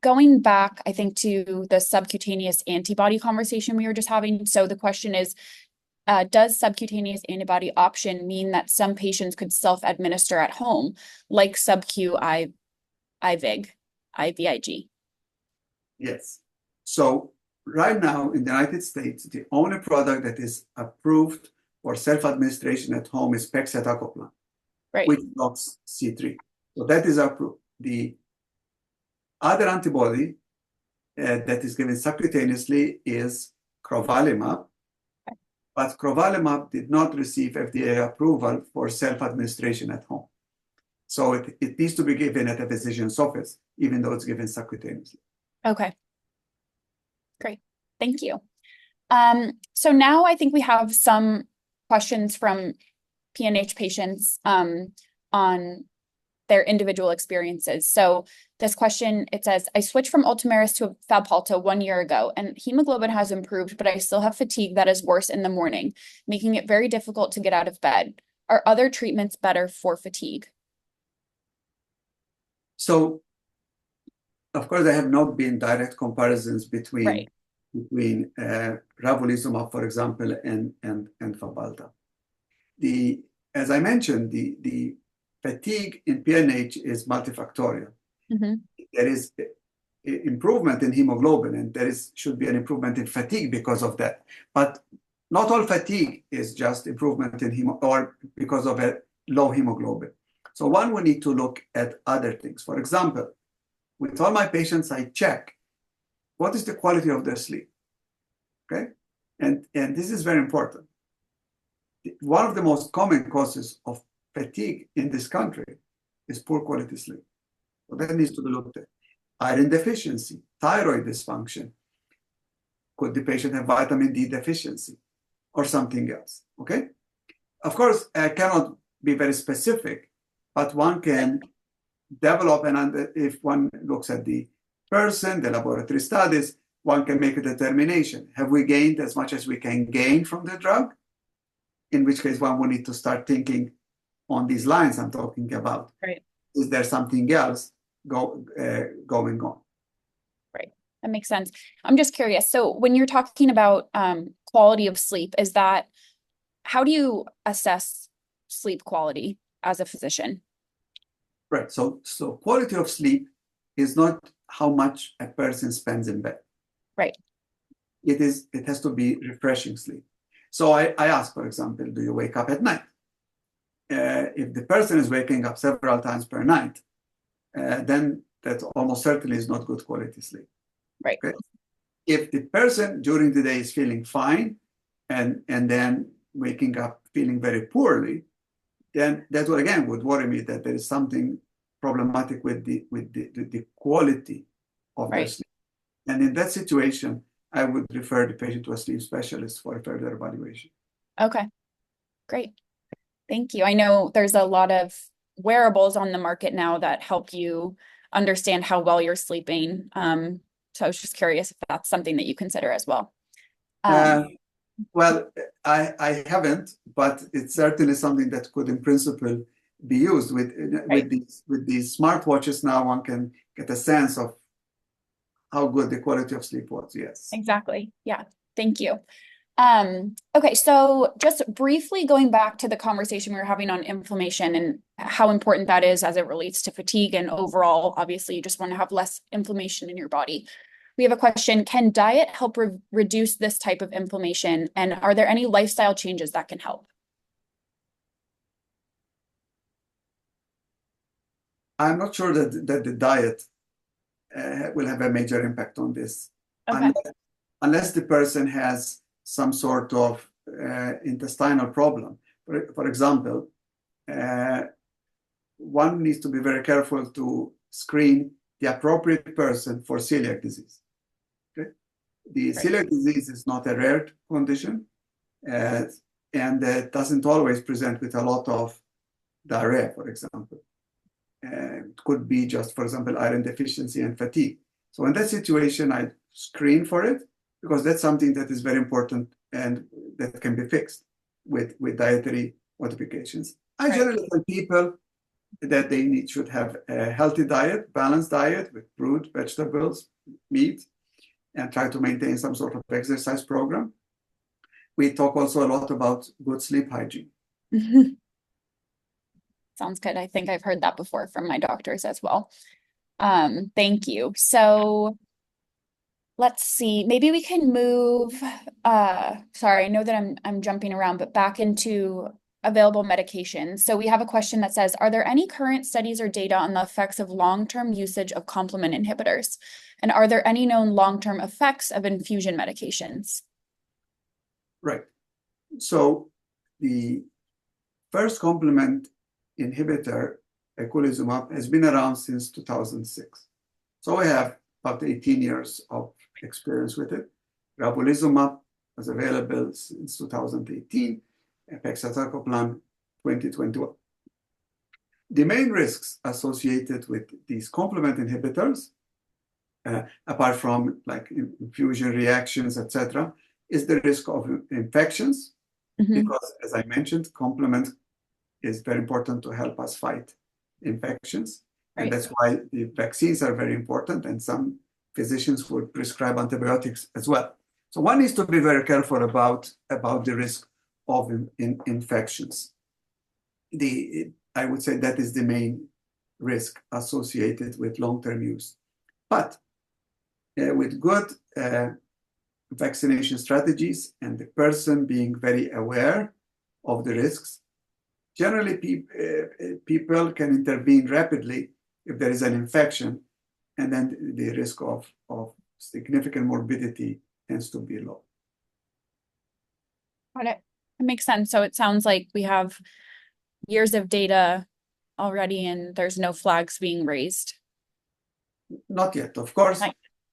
Going back, I think, to the subcutaneous antibody conversation we were just having. So the question is, does subcutaneous antibody option mean that some patients could self-administer at home, like sub-Q IVIG? Yes. So right now in the United States, the only product that is approved for self-administration at home is pegcetacoplan, right, which blocks C3. So that is approved. The other antibody that is given subcutaneously is crovalimab, but crovalimab did not receive FDA approval for self-administration at home. So it needs to be given at a physician's office, even though it's given subcutaneously. Okay. Great. Thank you. So now I think we have some questions from PNH patients on their individual experiences. So this question, it says, I switched from Ultomiris to Fabhalta 1 year ago, and hemoglobin has improved, but I still have fatigue that is worse in the morning, making it very difficult to get out of bed. Are other treatments better for fatigue? So, of course, there have not been direct comparisons between ravulizumab, for example, and Fabhalta. As I mentioned, the fatigue in PNH is multifactorial. Mm-hmm. There is improvement in hemoglobin, and should be an improvement in fatigue because of that. But not all fatigue is just improvement in or because of a low hemoglobin. So one will need to look at other things. For example, with all my patients, I check what is the quality of their sleep. Okay, and this is very important. One of the most common causes of fatigue in this country is poor quality sleep. So that needs to be looked at. Iron deficiency, thyroid dysfunction. Could the patient have vitamin D deficiency or something else? Okay. Of course, I cannot be very specific, but one can develop, and if one looks at the person, the laboratory studies, one can make a determination. Have we gained as much as we can gain from the drug? In which case, one will need to start thinking on these lines I'm talking about. Right. Is there something else going on? Right. That makes sense. I'm just curious. So when you're talking about quality of sleep, how do you assess sleep quality as a physician? Right. So quality of sleep is not how much a person spends in bed. Right. It has to be refreshing sleep. So I ask, for example, do you wake up at night? If the person is waking up several times per night, then that almost certainly is not good quality sleep. Right. Okay? If the person during the day is feeling fine and then waking up feeling very poorly, then that would, again, would worry me that there is something problematic with the quality of their Right. sleep. And in that situation, I would refer the patient to a sleep specialist for further evaluation. Okay, great. Thank you. I know there's a lot of wearables on the market now that help you understand how well you're sleeping. So I was just curious if that's something that you consider as well. Well, I haven't, but it's certainly something that could, in principle, be used with these smartwatches. Now one can get a sense of how good the quality of sleep was. Yes. Exactly. Yeah. Thank you. Okay, so just briefly going back to the conversation we were having on inflammation and how important that is as it relates to fatigue and overall, obviously, you just want to have less inflammation in your body. We have a question: can diet help reduce this type of inflammation? And are there any lifestyle changes that can help? I'm not sure that the diet will have a major impact on this, Okay. unless the person has some sort of intestinal problem. For example, one needs to be very careful to screen the appropriate person for celiac disease. Okay? The celiac disease is not a rare condition, and doesn't always present with a lot of diarrhea, for example. It could be just, for example, iron deficiency and fatigue. So in that situation, I screen for it, because that's something that is very important and that can be fixed with dietary modifications. I generally tell people that they should have a healthy diet, balanced diet with fruit, vegetables, meat, and try to maintain some sort of exercise program. We talk also a lot about good sleep hygiene. Sounds good. I think I've heard that before from my doctors as well. Thank you. So let's see, maybe we can move, sorry, I know that I'm jumping around, but back into available medications. So we have a question that says, are there any current studies or data on the effects of long-term usage of complement inhibitors? And are there any known long-term effects of infusion medications? Right. So the first complement inhibitor, eculizumab, has been around since 2006. So I have about 18 years of experience with it. Ravulizumab was available since 2018, pegcetacoplan 2021. The main risks associated with these complement inhibitors, apart from like infusion reactions, etc., is the risk of infections, because, as I mentioned, complement is very important to help us fight infections. And that's why the vaccines are very important, and some physicians would prescribe antibiotics as well. So one needs to be very careful about the risk of infections. I would say that is the main risk associated with long-term use. But with good vaccination strategies and the person being very aware of the risks, generally people can intervene rapidly if there is an infection, and then the risk of significant morbidity tends to be low. Got it. It makes sense. So it sounds like we have years of data already and there's no flags being raised. Not yet, of course.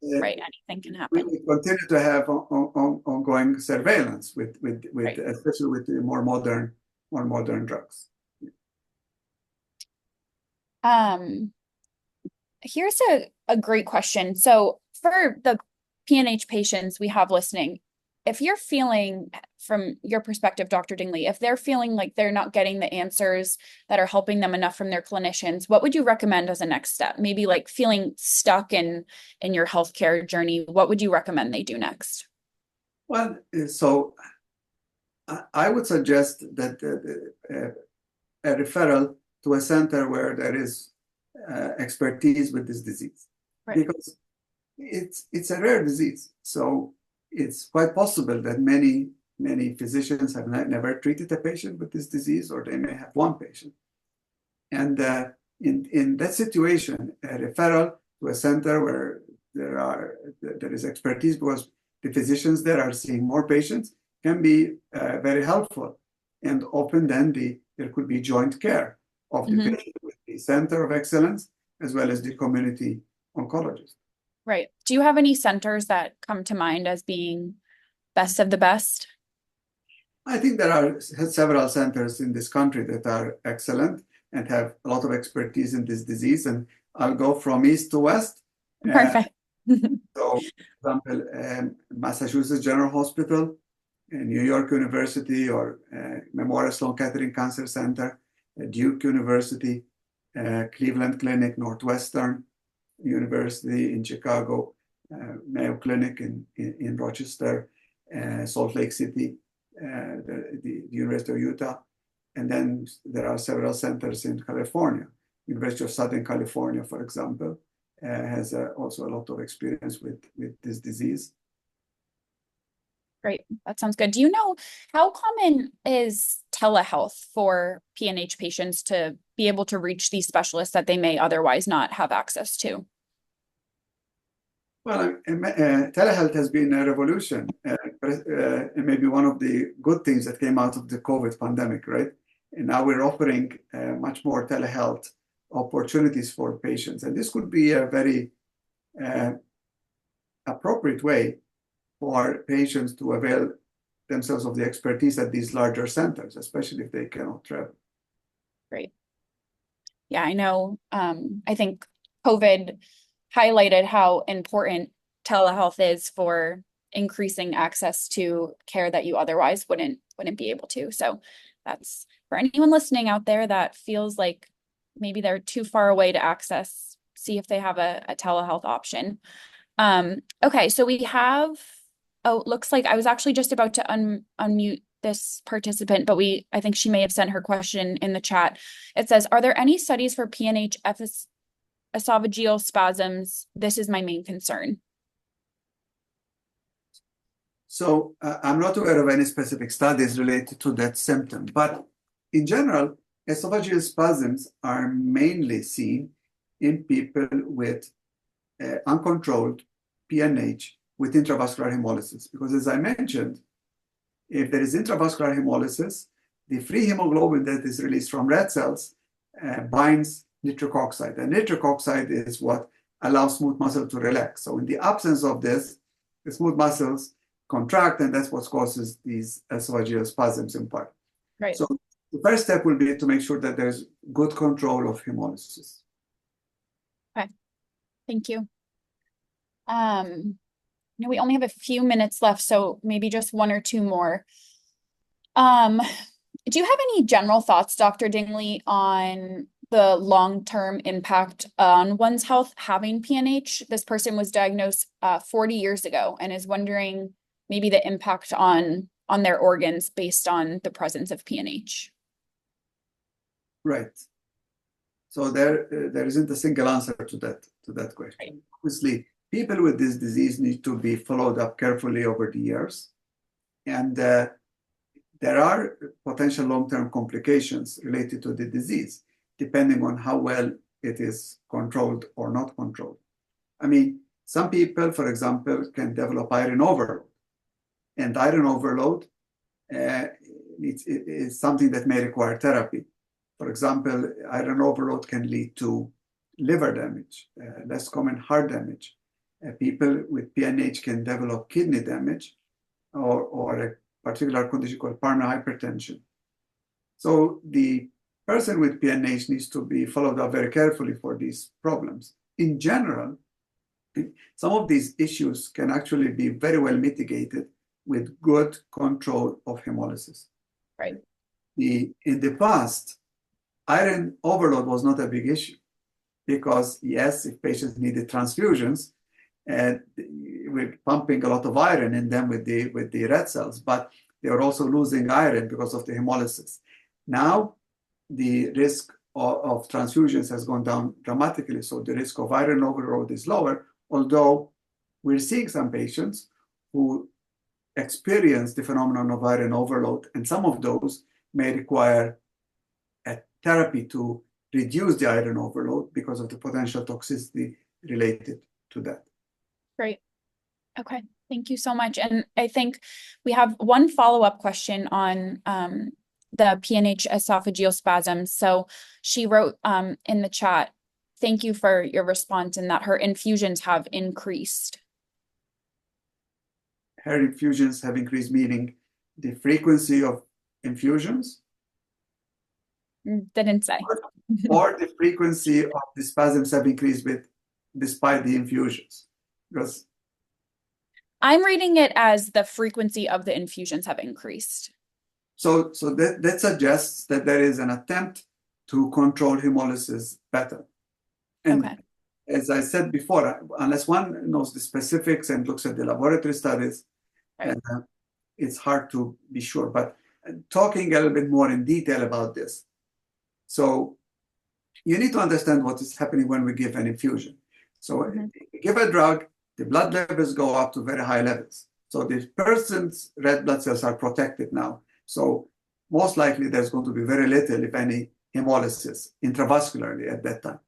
Anything can happen. We continue to have ongoing surveillance with especially with the more modern drugs. Here's a great question. So for the PNH patients we have listening, if you're feeling, from your perspective, Dr. Dingli, if they're feeling like they're not getting the answers that are helping them enough from their clinicians, what would you recommend as a next step? Maybe like feeling stuck in your healthcare journey, what would you recommend they do next? Well, so I would suggest that a referral to a center where there is expertise with this disease, because it's a rare disease. So it's quite possible that many physicians have never treated a patient with this disease, or they may have one patient. And in that situation, a referral to a center where there is expertise, because the physicians there are seeing more patients, can be very helpful. And often then there could be joint care of the patient with the center of excellence as well as the community oncologist. Right. Do you have any centers that come to mind as being best of the best? I think there are several centers in this country that are excellent and have a lot of expertise in this disease. And I'll go from east to west. Perfect. So, for example, Massachusetts General Hospital, New York University, or Memorial Sloan Kettering Cancer Center, Duke University, Cleveland Clinic, Northwestern University in Chicago, Mayo Clinic in Rochester, Salt Lake City, the University of Utah. And then there are several centers in California. University of Southern California, for example, has also a lot of experience with this disease. Great. That sounds good. Do you know how common is telehealth for PNH patients to be able to reach these specialists that they may otherwise not have access to? Well, telehealth has been a revolution. It may be one of the good things that came out of the COVID pandemic, right? And now we're offering much more telehealth opportunities for patients. And this could be a very appropriate way for patients to avail themselves of the expertise at these larger centers, especially if they cannot travel. Great. Yeah, I know. I think COVID highlighted how important telehealth is for increasing access to care that you otherwise wouldn't be able to. So that's for anyone listening out there that feels like maybe they're too far away to access, see if they have a telehealth option. Okay, so we have, oh, looks like I was actually just about to unmute this participant, but I think she may have sent her question in the chat. It says, are there any studies for PNH esophageal spasms? This is my main concern. So I'm not aware of any specific studies related to that symptom, but in general, esophageal spasms are mainly seen in people with uncontrolled PNH with intravascular hemolysis. Because as I mentioned, if there is intravascular hemolysis, the free hemoglobin that is released from red cells binds nitric oxide. And nitric oxide is what allows smooth muscle to relax. So in the absence of this, the smooth muscles contract, and that's what causes these esophageal spasms in part. Right. So the first step will be to make sure that there's good control of hemolysis. Okay, thank you. We only have a few minutes left, so maybe just one or two more. Do you have any general thoughts, Dr. Dingli, on the long-term impact on one's health having PNH? This person was diagnosed 40 years ago and is wondering maybe the impact on their organs based on the presence of PNH. Right. So there isn't a single answer to that question. Right. Obviously, people with this disease need to be followed up carefully over the years. And there are potential long-term complications related to the disease, depending on how well it is controlled or not controlled. I mean, some people, for example, can develop iron overload. And iron overload is something that may require therapy. For example, iron overload can lead to liver damage, less common heart damage. People with PNH can develop kidney damage or a particular condition called pulmonary hypertension. So the person with PNH needs to be followed up very carefully for these problems. In general, some of these issues can actually be very well mitigated with good control of hemolysis. Right. In the past, iron overload was not a big issue because, yes, if patients needed transfusions, we're pumping a lot of iron in them with the red cells, but they were also losing iron because of the hemolysis. Now, the risk of transfusions has gone down dramatically, so the risk of iron overload is lower, although we're seeing some patients who experience the phenomenon of iron overload, and some of those may require a therapy to reduce the iron overload because of the potential toxicity related to that. Great. Okay. Thank you so much. And I think we have one follow-up question on the PNH esophageal spasms. So she wrote in the chat, thank you for your response, and that her infusions have increased. Her infusions have increased, meaning the frequency of infusions? Didn't say. Or the frequency of the spasms have increased despite the infusions? Because I'm reading it as the frequency of the infusions have increased. so that suggests that there is an attempt to control hemolysis better. And Okay. as I said before, unless one knows the specifics and looks at the laboratory studies, Right. it's hard to be sure. But talking a little bit more in detail about this. So you need to understand what is happening when we give an infusion. So if we give a drug, the blood levels go up to very high levels. So the person's red blood cells are protected now. So most likely there's going to be very little, if any, hemolysis intravascularly at that time.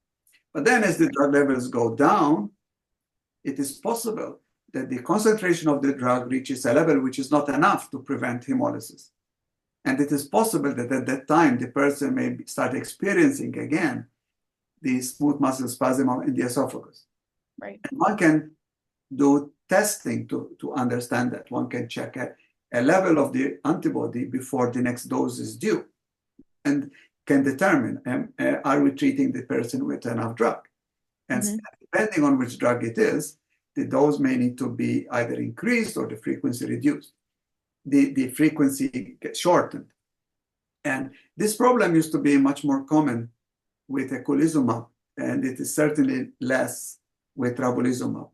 But then as the drug levels go down, it is possible that the concentration of the drug reaches a level which is not enough to prevent hemolysis. And it is possible that at that time, the person may start experiencing again the smooth muscle spasm in the esophagus. Right. And one can do testing to understand that. One can check a level of the antibody before the next dose is due and can determine, are we treating the person with enough drug? And depending on which drug it is, the dose may need to be either increased or the frequency reduced. The frequency gets shortened. And this problem used to be much more common with eculizumab, and it is certainly less with ravulizumab.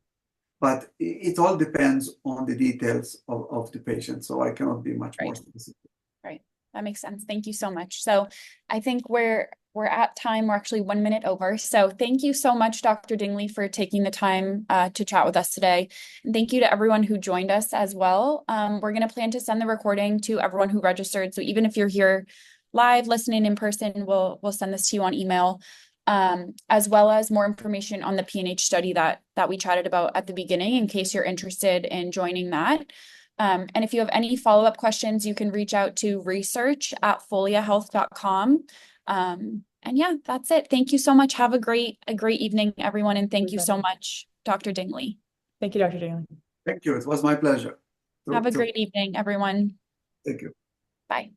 But it all depends on the details of the patient, so I cannot be much more specific. Right, that makes sense. Thank you so much. So I think we're at time. We're actually 1 minute over. So thank you so much, Dr. Dingli, for taking the time to chat with us today. And thank you to everyone who joined us as well. We're going to plan to send the recording to everyone who registered. So even if you're here live listening in person, we'll send this to you on email, as well as more information on the PNH study that we chatted about at the beginning, in case you're interested in joining that. And if you have any follow-up questions, you can reach out to research@foliahealth.com. And yeah, that's it. Thank you so much. Have a great evening, everyone. And thank you so much, Dr. Dingli. Thank you, Dr. Dingli. Thank you. It was my pleasure. Have a great evening, everyone. Thank you. Bye.